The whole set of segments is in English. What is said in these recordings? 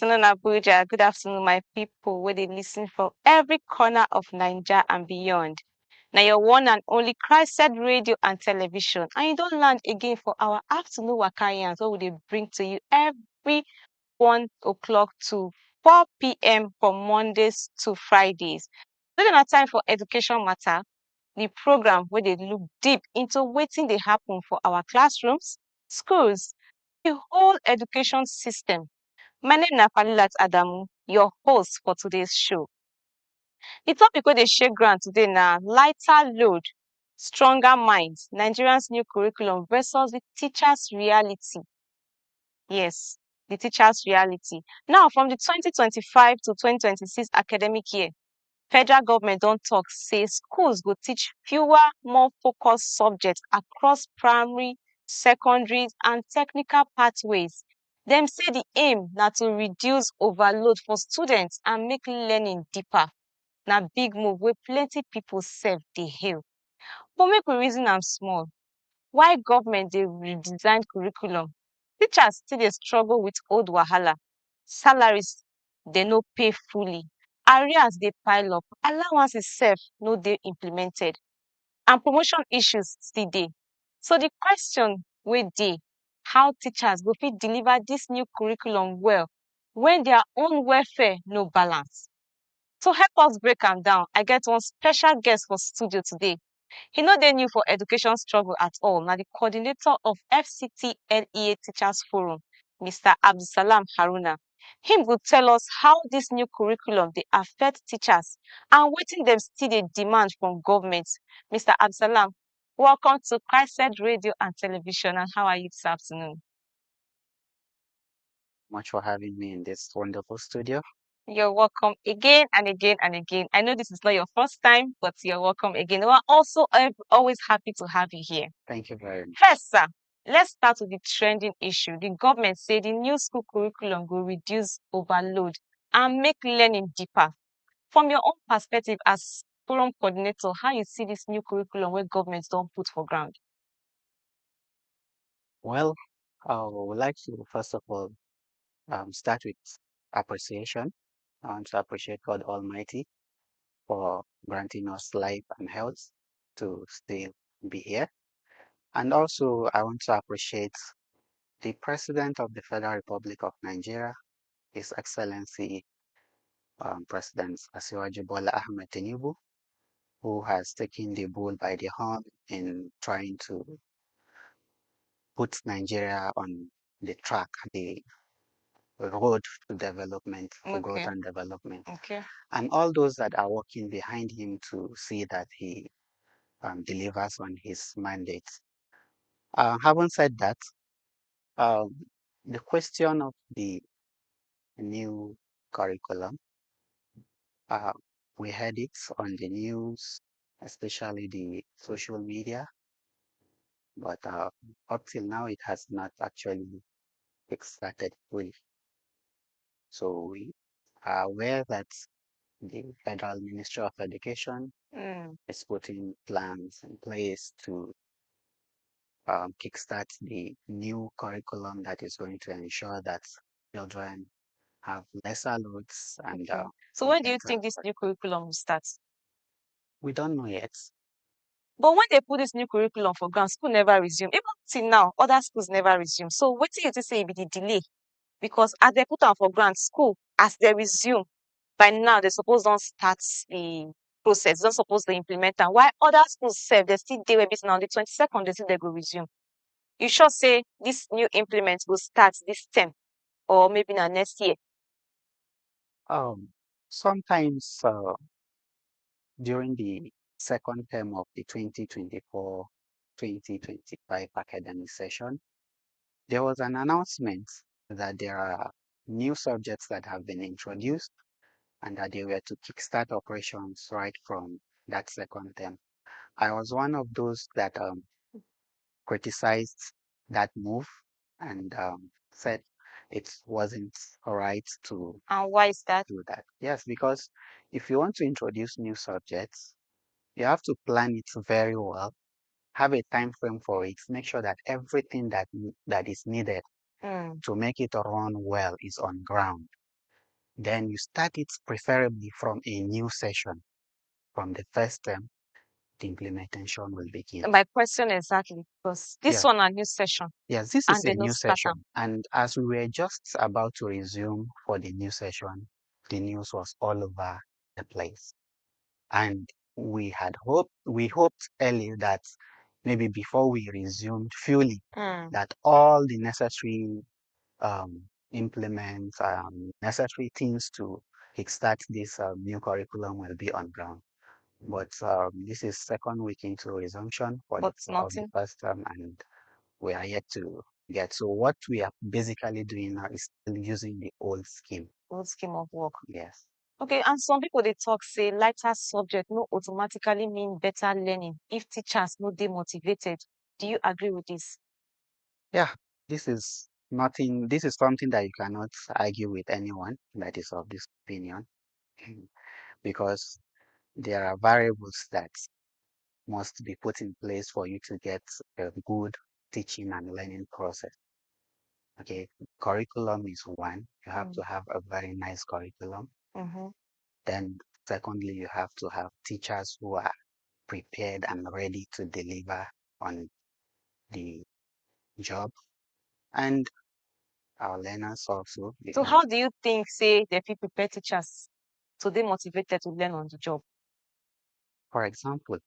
afternoon, Abuja. Good afternoon, my people, where they listen from every corner of Nigeria and beyond. Now, your one and only Christ radio and television. And you don't land again for our afternoon Wakayans, what we they bring to you every 1 o'clock to 4 p.m. from Mondays to Fridays. Today na time for education matter, the program where they look deep into waiting they happen for our classrooms, schools, the whole education system. My name is Falilat Adamu, your host for today's show. The topic wey dey shake ground today na lighter load, stronger minds, Nigerians new curriculum versus the teacher's reality. Yes, the teacher's reality. Now, from the 2025 to 2026 academic year, federal government don talk say schools go teach fewer, more focused subjects across primary, secondary, and technical pathways. Dem say the aim na to reduce overload for students and make learning deeper. Na big move wey plenty people sef dey hail. But make we reason am small. Why government dey redesign curriculum? Teachers still dey struggle with old wahala. Salaries dey no pay fully. Arrears dey pile up. Allowances sef no dey implemented. And promotion issues still dey. So the question wey dey, how teachers go fit deliver dis new curriculum well when their own welfare no balance? To help us break am down, I get one special guest for studio today. He no dey new for education struggle at all. Na the coordinator of FCT LEA Teachers Forum, Mr. Abdulsalam Haruna. Him go tell us how this new curriculum dey affect teachers and wetin dem still dey demand from government. Mr. Abdulsalam, welcome to Christ Radio and Television. And how are you this afternoon? Much for having me in this wonderful studio. You're welcome again and again and again. I know this is not your first time, but you're welcome again. We're also always happy to have you here. Thank you very much. First, sir, let's start with the trending issue. The government say the new school curriculum will reduce overload and make learning deeper. From your own perspective as forum coordinator, how you see this new curriculum where governments don't put for ground? Well, I would like to first of all start with appreciation. I want to appreciate God Almighty for granting us life and health to still be here. And also, I want to appreciate the President of the Federal Republic of Nigeria, His Excellency President Asiwaju Bola Ahmed Tinubu, who has taken the bull by the horn in trying to put Nigeria on the track, the road to development, for growth and development. And all those that are working behind him to see that he delivers on his mandate. Having said that, the question of the new curriculum, we heard it on the news, especially the social media, but up till now it has not actually started fully. So we are aware that the Federal Ministry of Education is putting plans in place to kickstart the new curriculum that is going to ensure that children have lesser loads. And so when do you think this new curriculum will start? We don't know yet. But when they put this new curriculum for ground, school never resume. Even till now, other schools never resume. So what do you say it be the delay? Because as they put am for ground, school, as they resume, by now they suppose don't start the process, don't suppose to implement am. While other schools sef, they still dey where be now on the 22nd, they say they go resume. You sure say this new implement will start this term or maybe na next year? Sometimes during the second term of the 2024-2025 academic session, there was an announcement that there are new subjects that have been introduced and that they were to kickstart operations right from that second term. I was one of those that criticized that move and said it wasn't all right to And why is that? do that. Yes, because if you want to introduce new subjects, you have to plan it very well, have a time frame for it, make sure that everything that is needed to make it run well is on ground. Then you start it preferably from a new session. From the first term, the implementation will begin. My question exactly, because this Yeah. one a new session Yes, this is and a they no new start session. And as we were just about to resume for the new session, the news was all over the place. And we hoped earlier that maybe before we resumed fully, am. that all the necessary implements, necessary things to kickstart this new curriculum will be on ground. But this is second week into resumption But of the nothing. first term, and we are yet to get. So what we are basically doing now is still using the old scheme. Old scheme of work. Yes. Okay, and some people they talk say lighter subject no automatically mean better learning if teachers no demotivated. Do you agree with this? Yeah, this is nothing, this is something that you cannot argue with anyone that is of this opinion because there are variables that must be put in place for you to get a good teaching and learning process. Okay, curriculum is one. You have to have a very nice curriculum. Mm-hmm. Then, secondly, you have to have teachers who are prepared and ready to deliver on the job. And our learners also, So how do you think say they fit prepare teachers so they motivated to learn on the job? for example,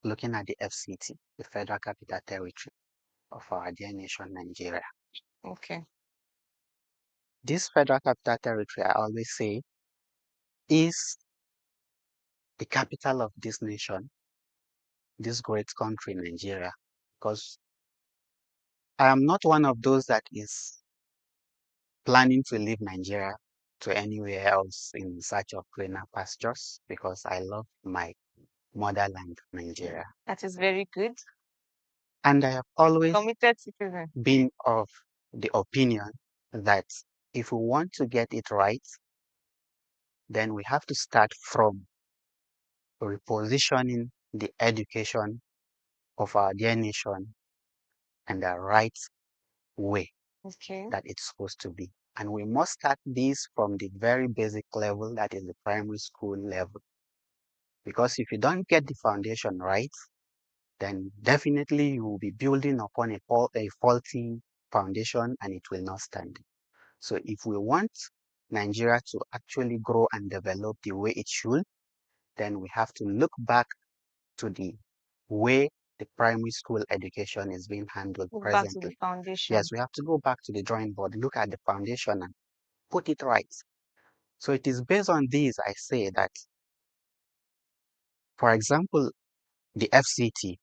looking at the FCT, the Federal Capital Territory of our dear nation, Nigeria. Okay. This Federal Capital Territory, I always say, is the capital of this nation, this great country, Nigeria, because I am not one of those that is planning to leave Nigeria to anywhere else in search of greener pastures because I love my motherland, Nigeria. That is very good. And I have always Committed citizen. been of the opinion that if we want to get it right, then we have to start from repositioning the education of our dear nation in the right way Okay. that it's supposed to be. And we must start this from the very basic level, that is the primary school level. Because if you don't get the foundation right, then definitely you will be building upon a faulty foundation and it will not stand. So if we want Nigeria to actually grow and develop the way it should, then we have to look back to the way the primary school education is being handled Go back to the presently. foundation. Yes, we have to go back to the drawing board, look at the foundation and put it right. So it is based on these I say that, for example, the FCT,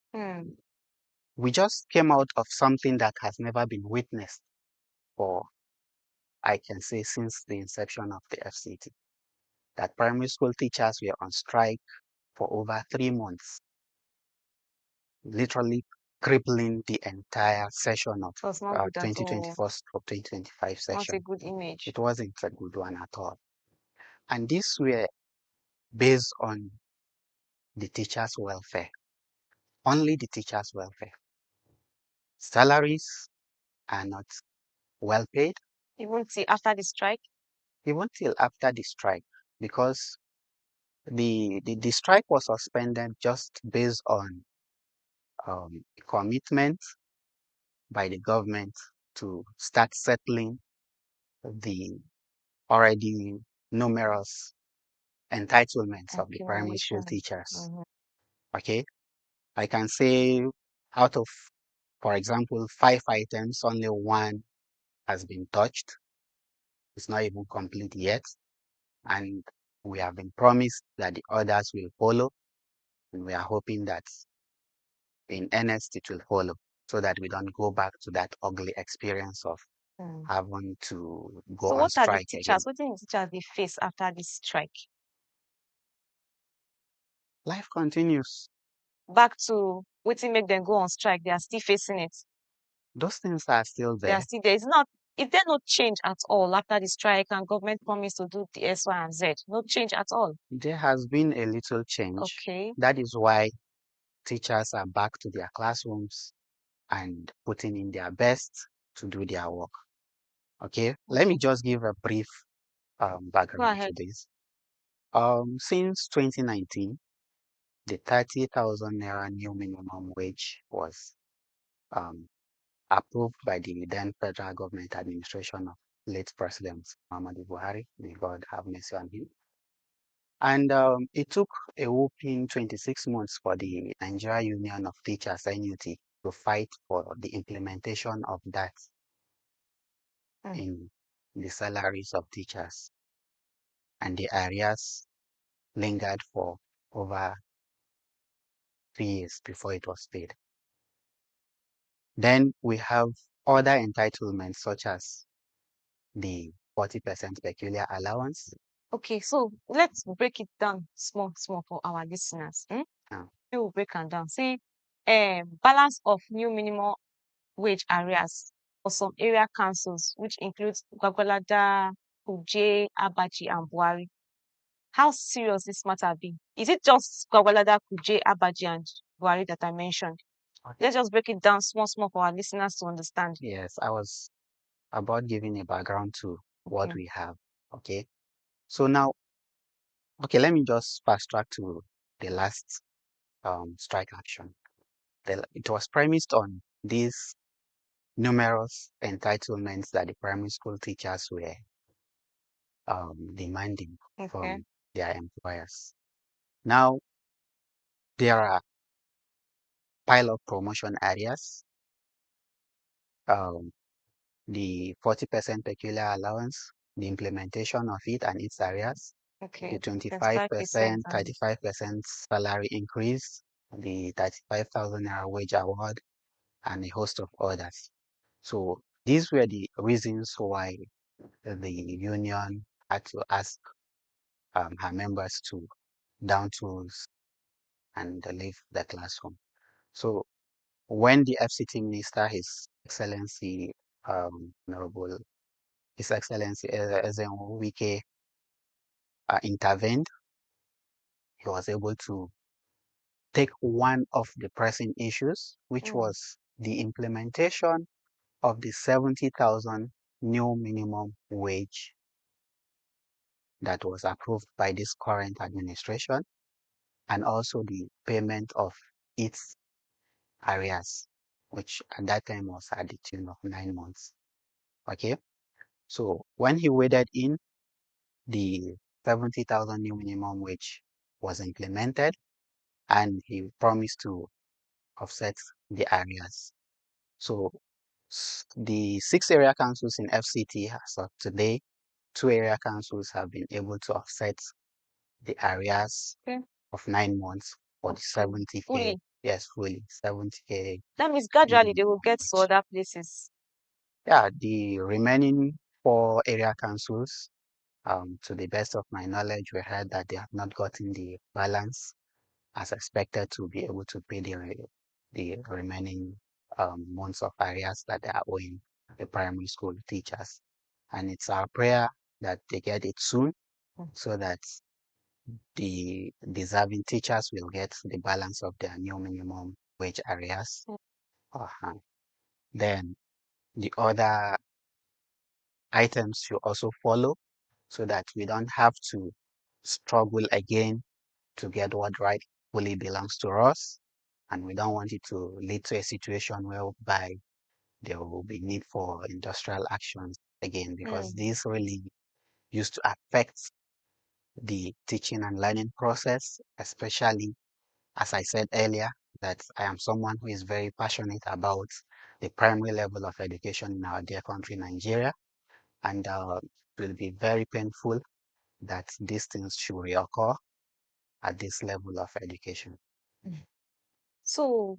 we just came out of something that has never been witnessed for, I can say, since the inception of the FCT. That primary school teachers were on strike for over 3 months, literally crippling the entire session of It was not good at all. 2024 or 2025 Not a session. good image. It wasn't a good one at all. And these were based on the teachers' welfare, only the teachers' welfare. Salaries are not well paid, Even till after the strike. even till after the strike, because the strike was suspended just based on commitment by the government to start settling the already numerous entitlements of the primary school Accumulation. teachers. Okay, I can say out of, for example, 5 items, only one has been touched. It's not even complete yet, and we have been promised that the others will follow, and we are hoping that in earnest it will follow so that we don't go back to that ugly experience of having to go So on what are the strike again. teachers? What did the teachers they face after this strike? Life continues. Back to waiting make them go on strike. They are still facing it. Those things are still They are there. still there. It's not if there no change at all after the strike and government promised to do the S, Y, and Z. No change at all. There has been a little change. Okay. That is why teachers are back to their classrooms and putting in their best to do their work. Okay, let me Okay. just give a brief Go background to ahead. this. Since 2019, the 30,000 naira new minimum wage was um, approved by the then federal government administration of late President Muhammadu Buhari. May God have mercy on him. And it took a whopping 26 months for the Nigeria Union of Teachers (NUT) to fight for the implementation of that Mm. in the salaries of teachers. And the arrears lingered for over 3 years before it was paid. Then we have other entitlements such as the 40% peculiar allowance. Okay, so let's break it down small, small for our listeners. Uh, We will break it down. See, balance of new minimum wage areas for some area councils, which includes Gwagwalada, Kuje, Abaji, and Buhari. How serious this matter be? Is it just Gwagwalada, Kuje, Abaji, and Buhari that I mentioned? okay. Let's just break it down small, small for our listeners to understand. Yes, I was about giving a background to what Okay. we have. Okay. So now, okay, let me just fast track to the last strike action. It was premised on these numerous entitlements that the primary school teachers were demanding Okay. from their employers. Now, there are pilot promotion areas, um, the 40% peculiar allowance, the implementation of it and its areas, the Okay. 25% 25%, and 35% salary increase, the 35,000 naira wage award, and a host of others. So these were the reasons why the union had to ask her members to down tools and leave the classroom. So when the FCT minister, Honorable His Excellency Ezenwo Wike, intervened, he was able to take one of the pressing issues, which mm, was the implementation of the 70,000 new minimum wage that was approved by this current administration, and also the payment of its arrears, which at that time was at the tune of 9 months. Okay, so when he waded in, the 70,000 new minimum wage was implemented, and he promised to offset the arrears. So the 6 area councils in FCT as of today, 2 area councils have been able to offset the arrears okay. of 9 months for the 70K, Fully. yes, fully 70K That means gradually minimum they will get to wage. other places. Yeah, the remaining 4 area councils, to the best of my knowledge, we heard that they have not gotten the balance as expected to be able to pay the remaining months of arrears that they are owing the primary school teachers. And it's our prayer that they get it soon Mm. so that the deserving teachers will get the balance of their new minimum wage arrears. Mm. Uh-huh. Then the other items should also follow so that we don't have to struggle again to get what rightfully belongs to us. And we don't want it to lead to a situation whereby there will be need for industrial actions again, because Mm. this really used to affect the teaching and learning process, especially as I said earlier, that I am someone who is very passionate about the primary level of education in our dear country, Nigeria. And it will be very painful that these things should reoccur at this level of education. Mm. So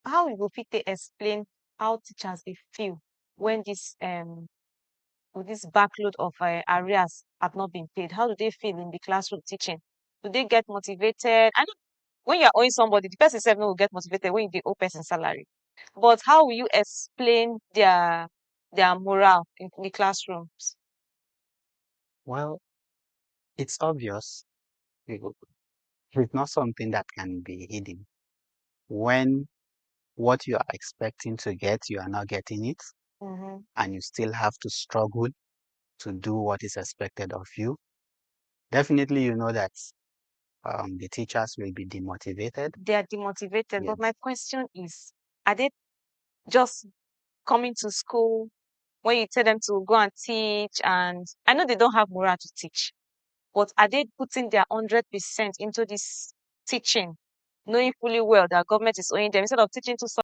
how you go fit take explain how teachers dey feel when this with this backload of arrears have not been paid? How do they feel in the classroom teaching? Do they get motivated? I know when you're owing somebody, the person self no will get motivated when you dey owe person salary. But how will you explain their morale in the classrooms? Well, it's obvious. It's not something that can be hidden. When what you are expecting to get, you are not getting it, Mm-hmm. and you still have to struggle to do what is expected of you, definitely you know that the teachers will be demotivated. They are demotivated. But my Yes. question is, are they just coming to school when you tell them to go and teach? And I know they don't have morale to teach, but are they putting their 100% into this teaching, knowing fully well that government is owing them instead of teaching to